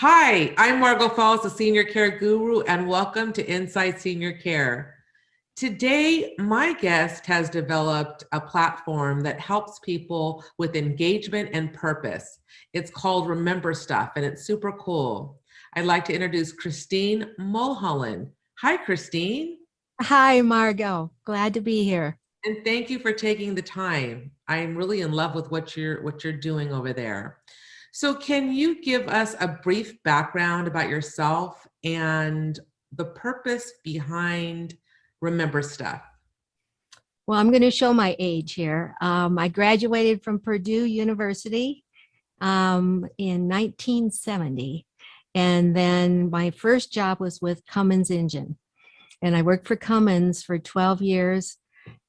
Hi, I'm Margot Falls, the Senior Care Guru, and welcome to Inside Senior Care. Today, my guest has developed a platform that helps people with engagement and purpose. It's called Remember Stuff, and it's super cool. I'd like to introduce Christine Mullholand. Hi, Christine. Hi, Margot. Glad to be here. And thank you for taking the time. I'm really in love with what you're doing over there. So can you give us a brief background about yourself and the purpose behind Remember Stuff? Well, I'm going to show my age here. I graduated from Purdue University in 1970. And then my first job was with Cummins Engine. And I worked for Cummins for 12 years.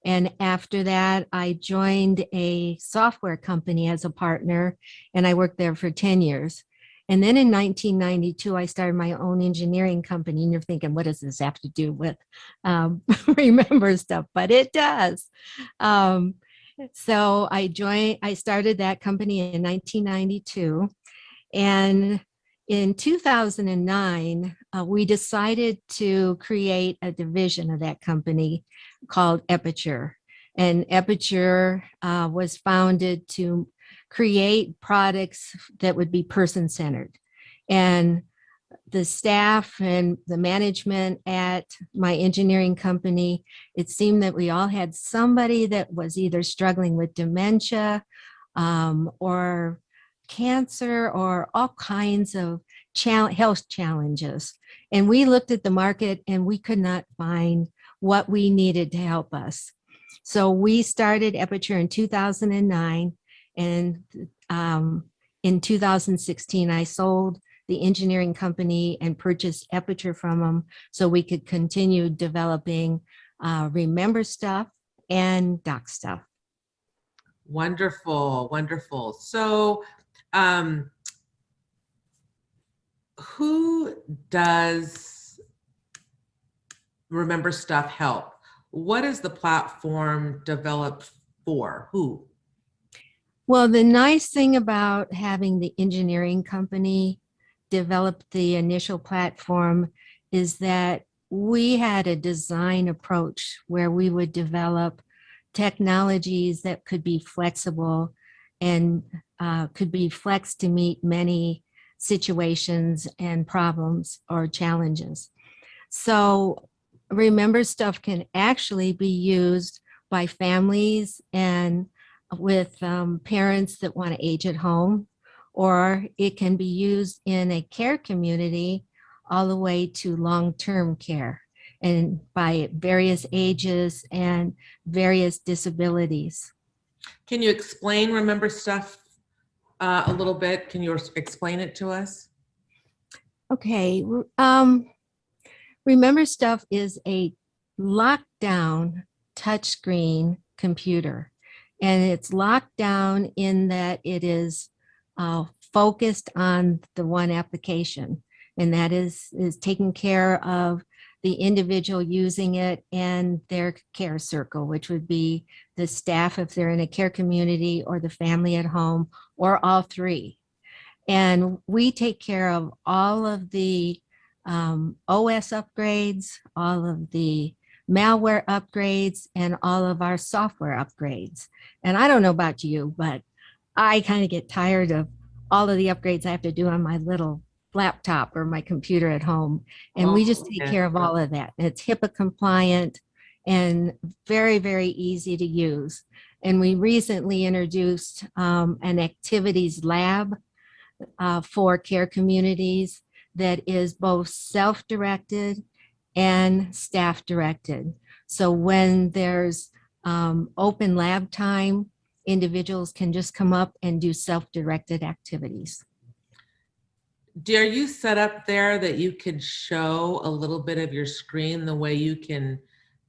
And after that, I joined a software company as a partner, and I worked there for 10 years. And then in 1992, I started my own engineering company. And you're thinking, what does this have to do with Remember Stuff? But it does. So I started that company in 1992. And in 2009, we decided to create a division of that company called Epiture. And Epiture was founded to create products that would be person-centered. And the staff and the management at my engineering company, it seemed that we all had somebody that was either struggling with dementia or cancer or all kinds of health challenges. And we looked at the market and we could not find what we needed to help us. So we started Epiture in 2009. And in 2016, I sold the engineering company and purchased Epiture from them so we could continue developing Remember Stuff and Doc Stuff. Wonderful, wonderful. So who does Remember Stuff help? What is the platform developed for? Who? Well, the nice thing about having the engineering company develop the initial platform is that we had a design approach where we would develop technologies that could be flexible and could be flexed to meet many situations and problems or challenges. So Remember Stuff can actually be used by families and with parents that want to age at home, or it can be used in a care community all the way to long-term care and by various ages and various disabilities. Can you explain Remember Stuff a little bit? Can you explain it to us? Okay. Remember Stuff is a lockdown touchscreen computer. And it's locked down in that it is focused on the one application. And that is taking care of the individual using it and their care circle, which would be the staff if they're in a care community or the family at home or all three. And we take care of all of the OS upgrades, all of the malware upgrades, and all of our software upgrades. And I don't know about you, but I kind of get tired of all of the upgrades I have to do on my little laptop or my computer at home. And we just take care of all of that. It's HIPAA compliant and very, very easy to use. And we recently introduced an activities lab for care communities that is both self-directed and staff-directed. So when there's open lab time, individuals can just come up and do self-directed activities. Are you set up there that you could show a little bit of your screen, the way you can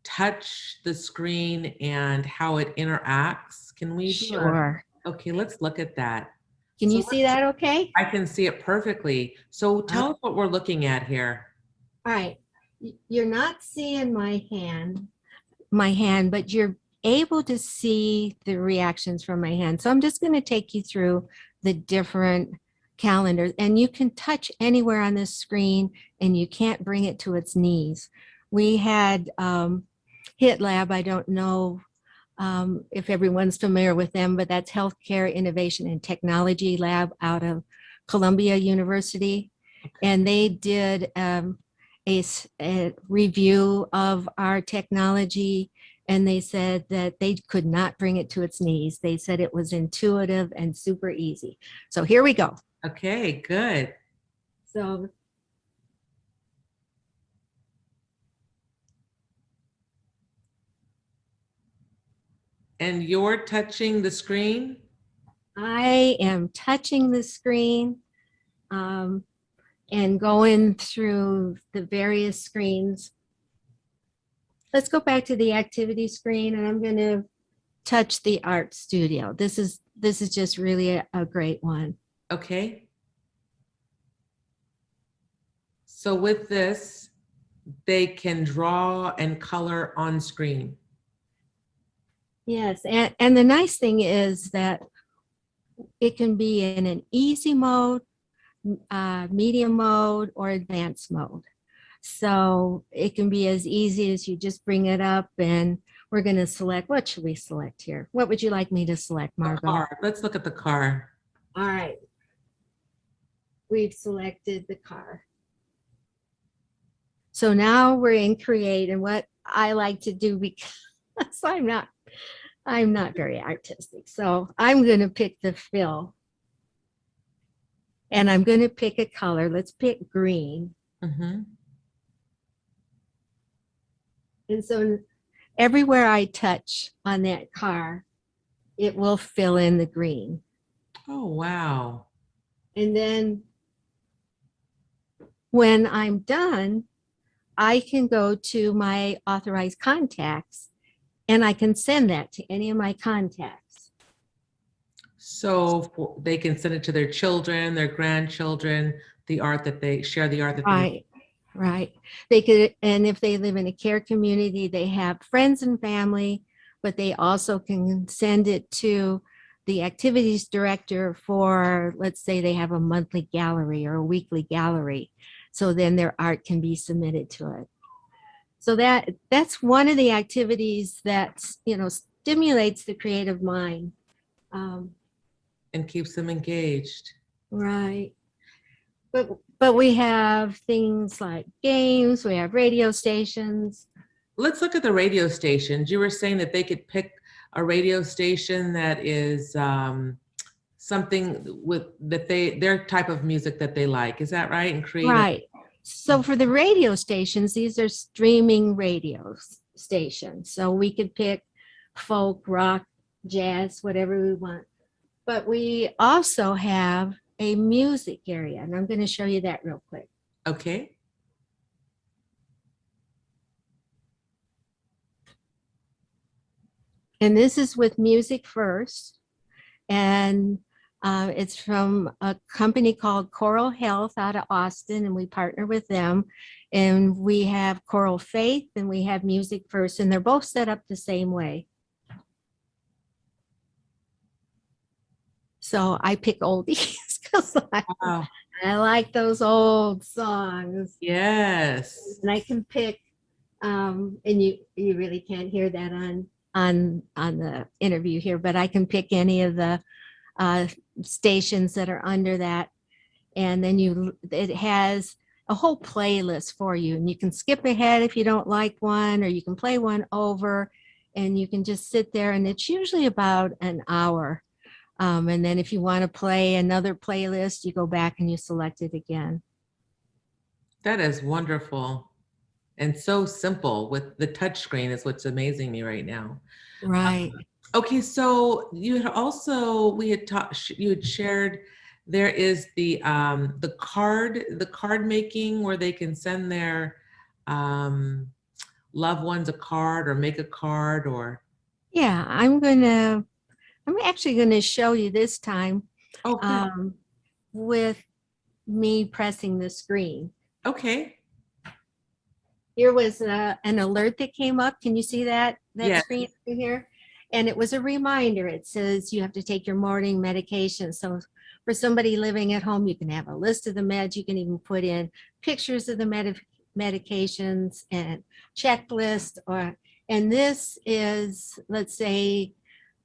touch the screen and how it interacts? Can we? Sure. Okay, let's look at that. Can you see that okay? I can see it perfectly. So tell us what we're looking at here. All right. You're not seeing my hand, but you're able to see the reactions from my hand. So I'm just going to take you through the different calendar, and you can touch anywhere on this screen and you can't bring it to its knees. We had HIT Lab. I don't know if everyone's familiar with them, but that's Healthcare Innovation and Technology Lab out of Columbia University. And they did a review of our technology, and they said that they could not bring it to its knees. They said it was intuitive and super easy. So here we go. Okay, good. So And you're touching the screen? I am touching the screen and going through the various screens. Let's go back to the activity screen, and I'm going to touch the art studio. This is just really a great one. Okay. So with this, they can draw and color on screen. Yes, and the nice thing is that it can be in an easy mode, medium mode, or advanced mode. So it can be as easy as you just bring it up, and we're going to select, what should we select here? What would you like me to select, Margot? Car. Let's look at the car. All right. We've selected the car. So now we're in create, and what I like to do, because I'm not very artistic. So I'm going to pick the fill, and I'm going to pick a color. Let's pick green. Mm-hmm. And so everywhere I touch on that car, it will fill in the green. Oh, wow. And then when I'm done, I can go to my authorized contacts, and I can send that to any of my contacts. So they can send it to their children, their grandchildren, the art that they share, the art that Right, right. They could, and if they live in a care community, they have friends and family, but they also can send it to the activities director for, let's say they have a monthly gallery or a weekly gallery. So then their art can be submitted to it. So that's one of the activities that, stimulates the creative mind. and keeps them engaged. Right. But we have things like games, we have radio stations. Let's look at the radio stations. You were saying that they could pick a radio station that is something with their type of music that they like. Is that right? And create. Right. So for the radio stations, these are streaming radio stations. So we could pick folk, rock, jazz, whatever we want. But we also have a music area, and I'm going to show you that real quick. Okay. And this is with Music First, and it's from a company called Choral Health out of Austin, and we partner with them. And we have Choral Faith and we have Music First, and they're both set up the same way. So I pick oldies because I like those old songs. Yes. And I can pick, and you really can't hear that on the interview here, but I can pick any of the stations that are under that, and then it has a whole playlist for you, and you can skip ahead if you don't like one, or you can play one over, and you can just sit there, and it's usually about an hour. And then if you want to play another playlist, you go back and you select it again. That is wonderful. And so simple with the touch screen is what's amazing me right now. Right. Okay, so you had also you had shared there is the card making where they can send their loved ones a card or make a card or. Yeah, I'm actually gonna show you this time with me pressing the screen. Okay. Here was an alert that came up. Can you see that Yes. screen here? And it was a reminder. It says you have to take your morning medication. So for somebody living at home, you can have a list of the meds. You can even put in pictures of the medications and checklist. And this is, let's say,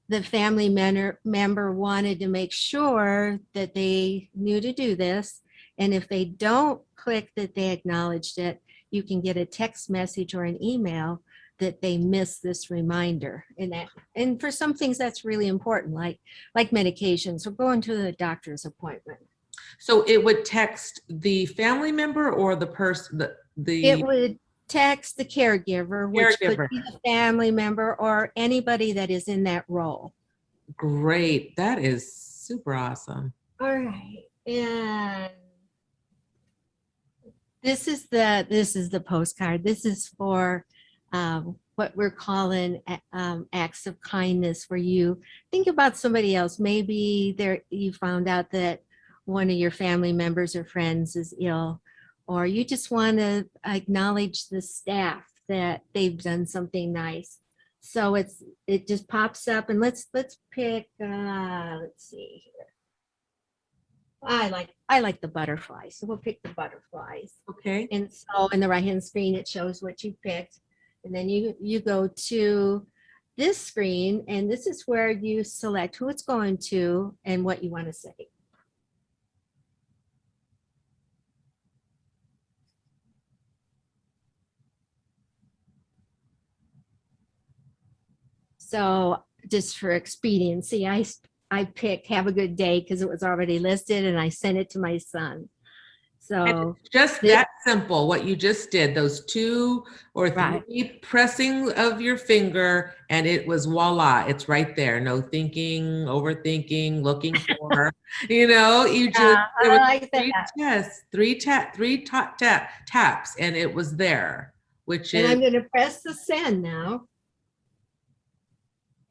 the family member wanted to make sure that they knew to do this. And if they don't click that they acknowledged it, you can get a text message or an email that they missed this reminder. And for some things that's really important, like medications or going to the doctor's appointment. So it would text the family member or the person, It would text the caregiver, which could caregiver. be the family member or anybody that is in that role. Great. That is super awesome. All right. And this is the postcard. This is for what we're calling acts of kindness, where you think about somebody else. Maybe you found out that one of your family members or friends is ill, or you just want to acknowledge the staff that they've done something nice. So it just pops up, and let's pick. Let's see here. I like the butterflies, so we'll pick the butterflies. Okay. And so in the right-hand screen, it shows what you picked. And then you go to this screen, and this is where you select who it's going to and what you want to say. So just for expediency, I picked have a good day because it was already listed, and I sent it to my son. So just that simple, what you just did, those 2 or 3 right. pressing of your finger, and it was voila, it's right there. No thinking, overthinking, looking for, you just, there was like 3 that. tests, 3 taps, and it was there, which And is. I'm going to press the send now.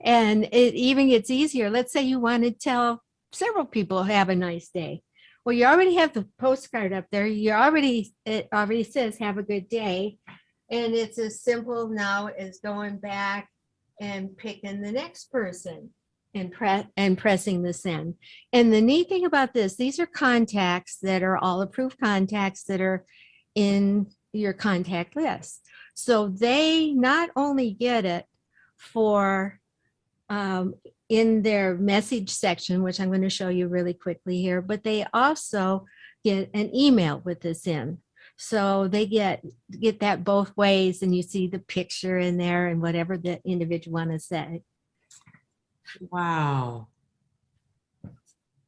And it even gets easier. Let's say you want to tell several people have a nice day. Well, you already have the postcard up there. It already says have a good day. And it's as simple now as going back and picking the next person and pressing the send. And the neat thing about this, these are contacts that are all approved contacts that are in your contact list. So they not only get it for in their message section, which I'm going to show you really quickly here, but they also get an email with this in. So they get that both ways, and you see the picture in there and whatever the individual want to say. Wow.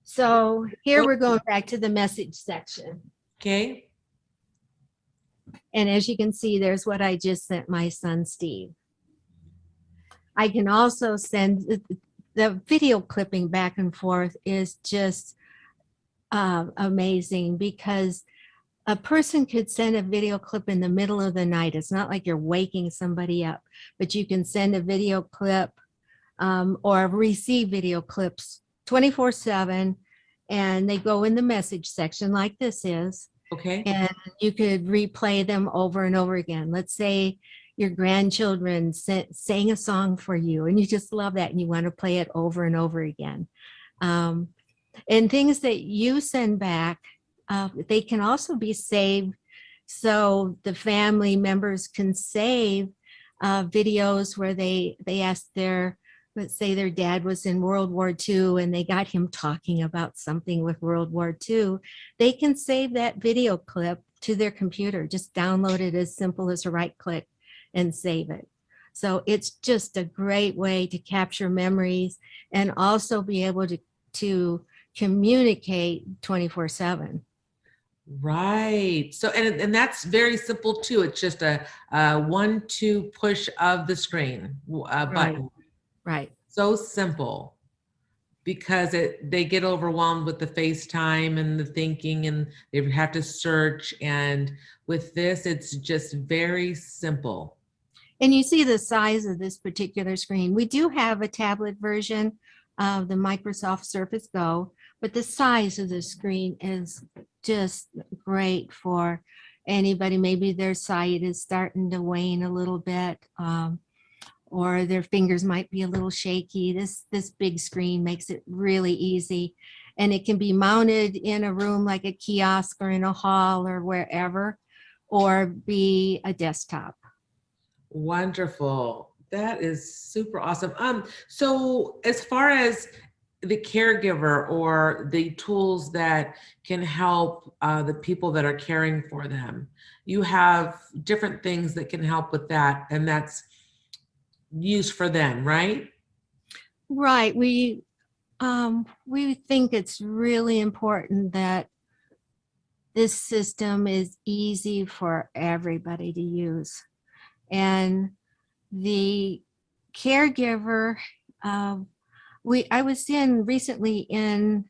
So here we're going back to the message section. Okay. And as you can see, there's what I just sent my son, Steve. I can also send the video clipping back and forth is just amazing, because a person could send a video clip in the middle of the night. It's not like you're waking somebody up, but you can send a video clip or receive video clips 24/7, and they go in the message section like this is. Okay. And you could replay them over and over again. Let's say your grandchildren sang a song for you, and you just love that, and you want to play it over and over again. And things that you send back, they can also be saved. So the family members can save videos where they asked let's say their dad was in World War II and they got him talking about something with World War II. They can save that video clip to their computer, just download it as simple as a right click and save it. So it's just a great way to capture memories and also be able to communicate 24/7. Right. So, and that's very simple too. It's just a 1-2 push of the screen button. Right. So simple, because they get overwhelmed with the FaceTime and the thinking, and they have to search. And with this, it's just very simple. And you see the size of this particular screen. We do have a tablet version of the Microsoft Surface Go, but the size of the screen is just great for anybody. Maybe their sight is starting to wane a little bit, or their fingers might be a little shaky. This big screen makes it really easy. and it can be mounted in a room like a kiosk or in a hall or wherever, or be a desktop. Wonderful. That is super awesome. So as far as the caregiver or the tools that can help the people that are caring for them, you have different things that can help with that, and that's used for them, right? Right. We think it's really important that this system is easy for everybody to use. And the caregiver, I was recently in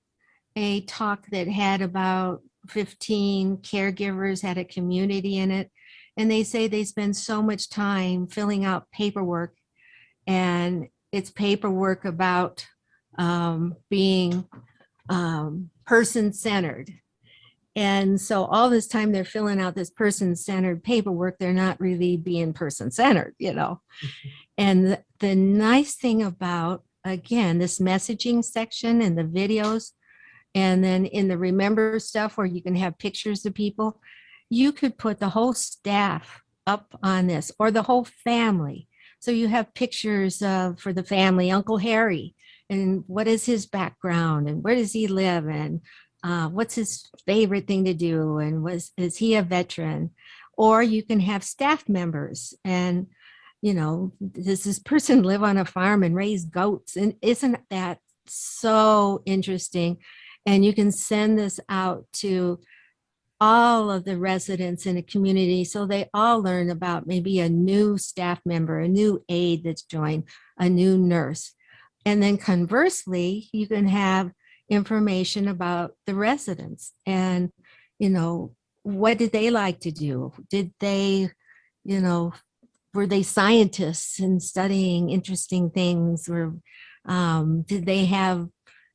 a talk that had about 15 caregivers, had a community in it, and they say they spend so much time filling out paperwork, and it's paperwork about being person-centered. And so all this time they're filling out this person-centered paperwork, they're not really being person-centered, you know. And the nice thing about, again, this messaging section and the videos, and then in the remember stuff where you can have pictures of people, you could put the whole staff up on this, or the whole family. So you have pictures of, for the family, Uncle Harry, and what is his background, and where does he live, and what's his favorite thing to do, and is he a veteran? Or you can have staff members, and you know, does this person live on a farm and raise goats? And isn't that so interesting? And you can send this out to all of the residents in a community so they all learn about maybe a new staff member, a new aide that's joined, a new nurse. And then conversely, you can have information about the residents and, you know, what did they like to do? Did they, you know, were they scientists and studying interesting things? Or did they have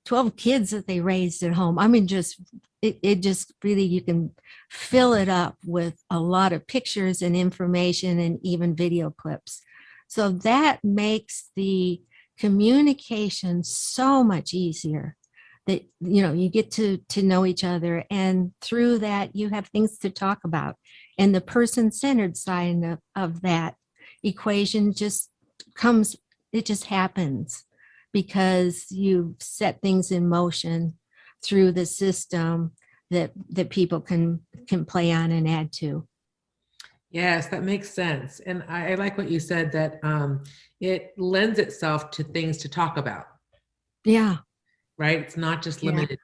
12 kids that they raised at home? I mean, just it just really, you can fill it up with a lot of pictures and information and even video clips. So that makes the communication so much easier, that, you know, you get to know each other, and through that you have things to talk about. And the person-centered side of that equation just comes, it just happens because you set things in motion through the system that people can play on and add to. Yes, that makes sense. And I like what you said, that it lends itself to things to talk about, Yeah, right? It's not just yeah. limited.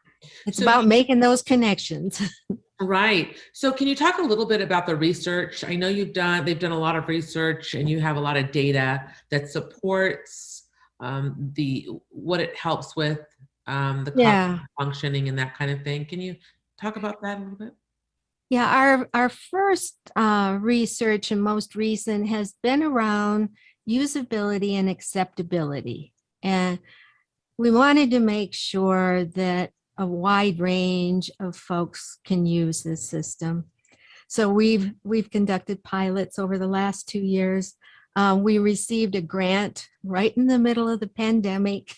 It's So about making those connections. right. So can you talk a little bit about the research? I know they've done a lot of research, and you have a lot of data that supports what it helps with, the Yeah. functioning and that kind of thing. Can you talk about that a little bit? Yeah, our first research and most recent has been around usability and acceptability. And we wanted to make sure that a wide range of folks can use this system. So we've conducted pilots over the last 2 years. We received a grant right in the middle of the pandemic,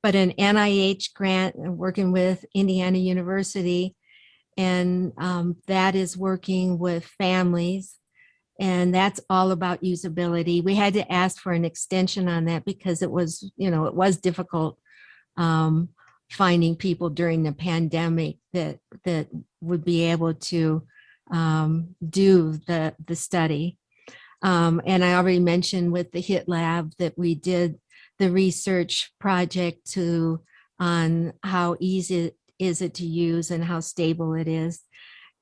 but an NIH grant working with Indiana University. And that is working with families. And that's all about usability. We had to ask for an extension on that because it was, you know, it was difficult finding people during the pandemic that would be able to do the study. And I already mentioned with the HIT lab that we did the research project on how easy is it to use and how stable it is.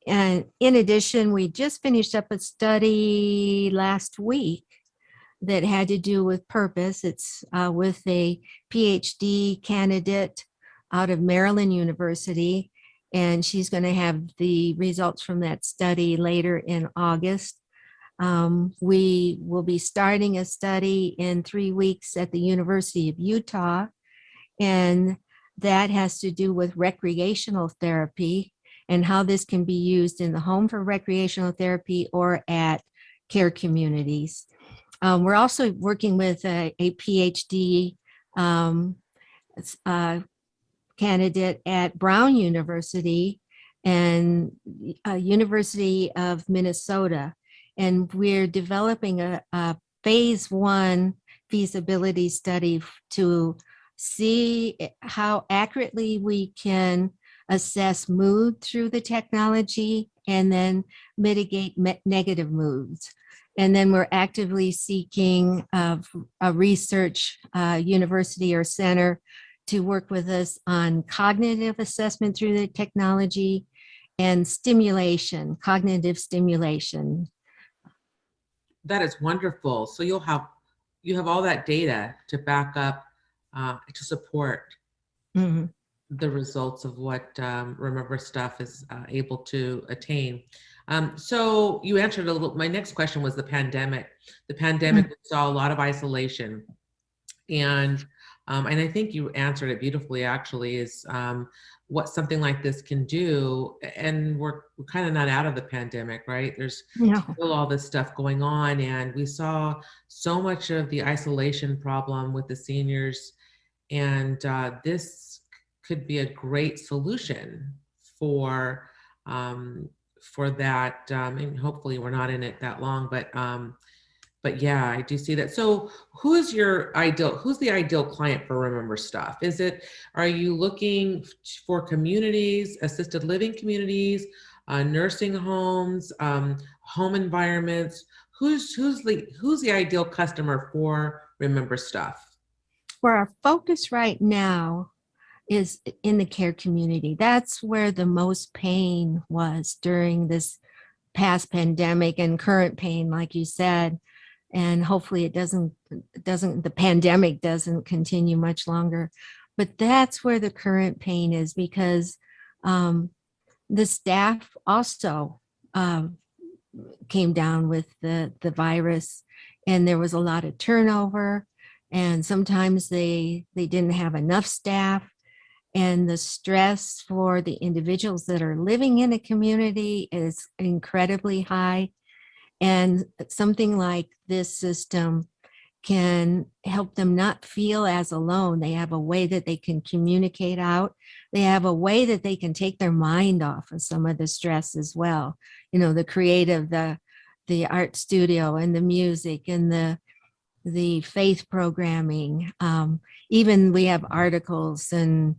And in addition, we just finished up a study last week that had to do with purpose. It's with a PhD candidate out of Maryland University, and she's going to have the results from that study later in August. We will be starting a study in 3 weeks at the University of Utah, and that has to do with recreational therapy and how this can be used in the home for recreational therapy or at care communities. We're also working with a PhD candidate at Brown University and University of Minnesota. And we're developing a phase 1 feasibility study to see how accurately we can assess mood through the technology and then mitigate negative moods. And then we're actively seeking a research university or center to work with us on cognitive assessment through the technology and stimulation, cognitive stimulation. That is wonderful. So you have all that data to back up, to support Mhm. the results of what Remember Stuff is able to attain. So you answered a little. My next question was the pandemic. The pandemic saw a lot of isolation, and I think you answered it beautifully. Actually, is what something like this can do. And we're kind of not out of the pandemic, right? There's No. still all this stuff going on, and we saw so much of the isolation problem with the seniors, and this could be a great solution for that. And hopefully, we're not in it that long, but yeah, I do see that. So who's the ideal client for Remember Stuff? Are you looking for communities, assisted living communities, nursing homes, home environments? Who's the ideal customer for Remember Stuff? Where our focus right now is in the care community. That's where the most pain was during this past pandemic and current pain, like you said. And hopefully the pandemic doesn't continue much longer. But that's where the current pain is, because the staff also came down with the virus, and there was a lot of turnover, and sometimes they didn't have enough staff, and the stress for the individuals that are living in a community is incredibly high. And something like this system can help them not feel as alone. They have a way that they can communicate out. They have a way that they can take their mind off of some of the stress as well. You know, the creative, the art studio and the music and the faith programming. Even we have articles and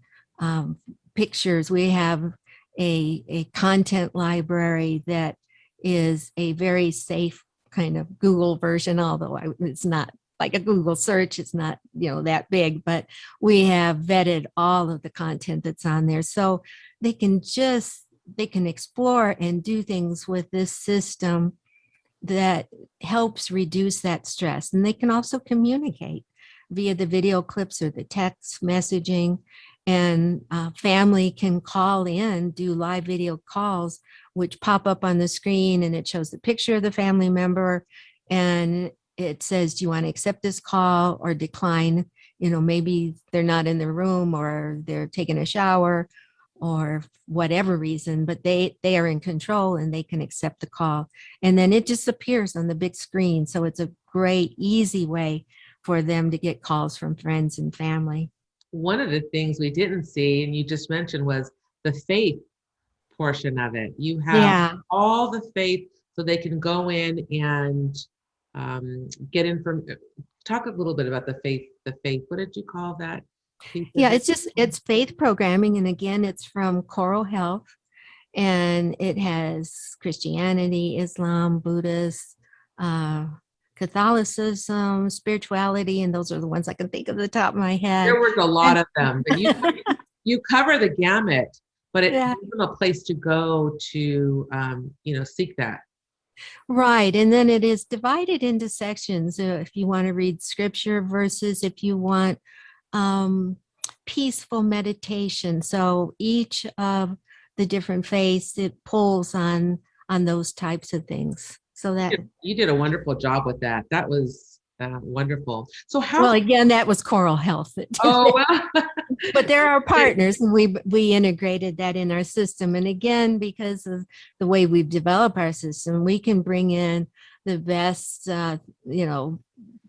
pictures. We have a content library that is a very safe kind of Google version, although it's not like a Google search. It's not, that big, but we have vetted all of the content that's on there. So they can explore and do things with this system that helps reduce that stress. And they can also communicate via the video clips or the text messaging, and family can call in, do live video calls, which pop up on the screen, and it shows the picture of the family member, and it says, do you want to accept this call or decline? Maybe they're not in the room or they're taking a shower or whatever reason, but they are in control and they can accept the call. And then it just appears on the big screen. So it's a great, easy way for them to get calls from friends and family. One of the things we didn't see, and you just mentioned, was the faith portion of it. You have all the faith, so they can go in and get in from. Talk a little bit about the faith. What did you call that? Yeah, it's faith programming. And again, it's from Coral Health, and it has Christianity, Islam, Buddhist, Catholicism, spirituality, and those are the ones I can think of at the top of my head. There was a lot of them, but you cover the gamut, but it gives them a place to go to, seek that. Right. And then it is divided into sections. If you want to read scripture verses, if you want peaceful meditation. So each of the different faiths, it pulls on those types of things. So that you did a wonderful job with that. That was wonderful. So well, again, that was Coral Health. But there are partners, and we integrated that in our system. And again, because of the way we've developed our system, we can bring in the best,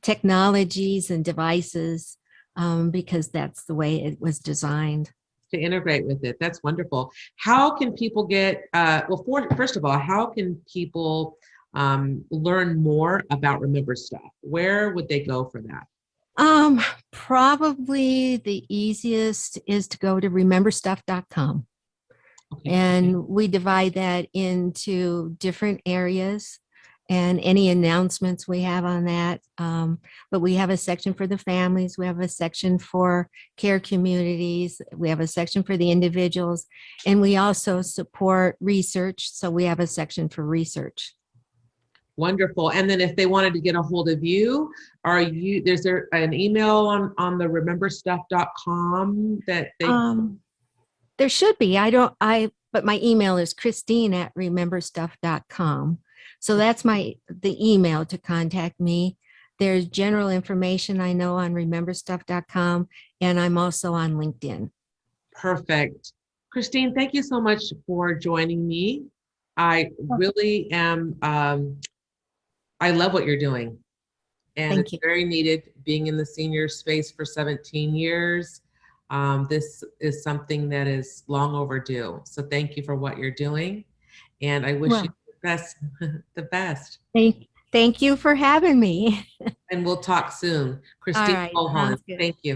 technologies and devices, because that's the way it was designed. to integrate with it. That's wonderful. How can people get, first of all, how can people learn more about Remember Stuff? Where would they go for that? Probably the easiest is to go to rememberstuff.com. Okay. And we divide that into different areas and any announcements we have on that. But we have a section for the families, we have a section for care communities, we have a section for the individuals, and we also support research. So we have a section for research. Wonderful. And then if they wanted to get a hold of you, is there an email on the rememberstuff.com that they There should be. But my email is Christine@rememberstuff.com. So that's the email to contact me. There's general information I know on rememberstuff.com, and I'm also on LinkedIn. Perfect. Christine, thank you so much for joining me. I really am, I love what you're doing. And Thank it's you. very needed being in the senior space for 17 years. This is something that is long overdue. So thank you for what you're doing. And I wish you the best, the best. Thank you for having me. And we'll talk soon. All Christine right. Mullholand, Sounds good. thank you.